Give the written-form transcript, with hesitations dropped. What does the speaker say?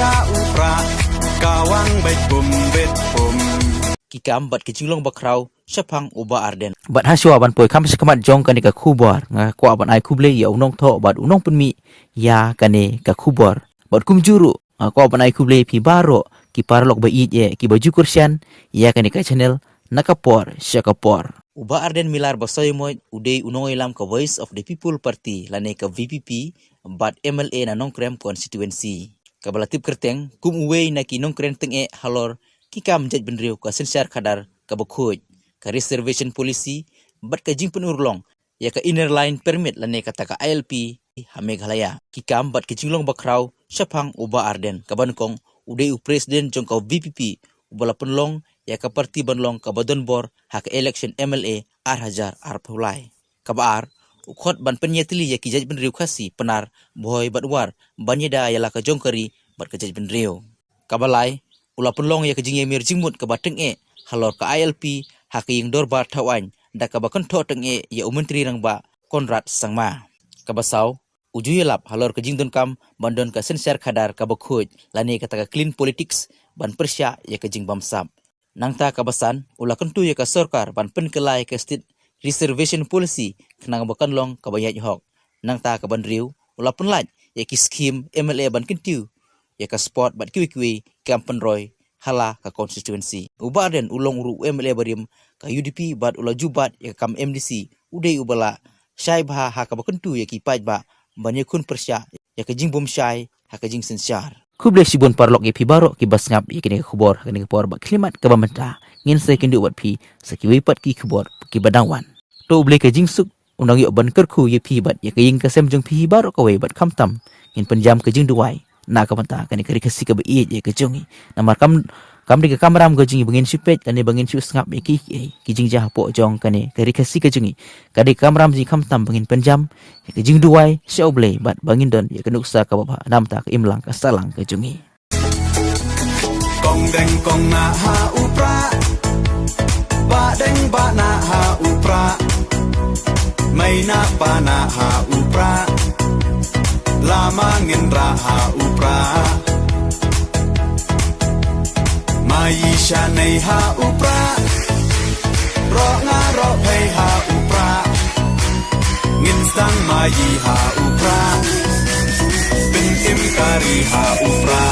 ya upra kawang baik bumbet bum Kikam bat ke Jinglong ba Khraw Shaphang uba Ardent bat haswa ban poi kam sekamat jong kani ka khubor nga ko ban ai khuble ya unong tho bat unong penmi ya kani ka khubor bat kumjuru ko ban ai khuble phi baro ki parlok ba ije ki baju kursian ya kani ka channel nakapor syakapor uba Ardent milar basoy moy udei unong ilam ka Voice of the People Party lane ka VPP bat MLA na Nongkrem constituency kabalatip kerteng kum uwe na ki Nongkrem teng e halor kikam jaj benriu ka sensyar khadar ka bakhuj ka reservation policy bat ka jing penurlong ya ka inner line permit lane kata ka ILP Meghalaya kikam bat ke Jinglong ba Khraw Shaphang uba Ardent ka bankong udei u president jong ka VPP ubala penlong ya ka parti banlong ka badonbor ha ka election MLA Hajar Pulai ka baar ukhot ban penyetili ya ki jaj benriu khasi penar boy bat war banyeda ya la ka jongkari bat ka jaj benriu ka balai ula penlong ya kejing yemir jingmut ke bateng e halor ke ILP hak yang dorbar tawan da ka bakan tho teng e ya menteri rang ba Konrad Sangma ka basau ujuyelap halor kejing don kam bandon ka sensyar khadar ka bakhuj lani kata ka clean politics ban persya ya kejing bamsap nangta ka basan ula kentu ya ka sarkar ban penkelai ka state reservation policy kenang bakan long ka bayat hok nangta ka banriu ula penlaj ya ki scheme MLA ban kentiu ya ka sport bat kiwi kampen roy hala ka constituency ubaden ulong uru MLA barim ka UDP bat ula jubat ya kam MDC udai ubala syai bah ha ka bakentu ya ki paj ba banyakun persya ya ka jingbom syai ha ka jing sensyar kuble sibon parlok ye pi baro ki basngap ye kini khubor kini khubor ba klimat ka bamenta ngin se kindu bat pi sakiwi pat ki khubor ki badangwan to ble ka jingsuk unang yo ban kerku ye pi bat ye ka ying ka sem jong pi baro ka we bat khamtam ngin penjam ka jing duwai na ka banta kani kari kasi ka bai je ka jongi namar kam di ka kamram go jingi bangin sipet kani bangin su ngap ki jing jah po jong kani kari kasi ka jongi kadi kamram ji kam tam bangin penjam ka jing duai shoble bat bangin don ya kanuksa ka baba nam ta ka imlang ka salang ka jongi kong deng kong na ha upra ba deng ba na ha upra mai na pa na ha upra lama ngendra ha upra maisha nei ha upra ro nga ro pei ha upra ngin sang mai ha upra bin im kari ha upra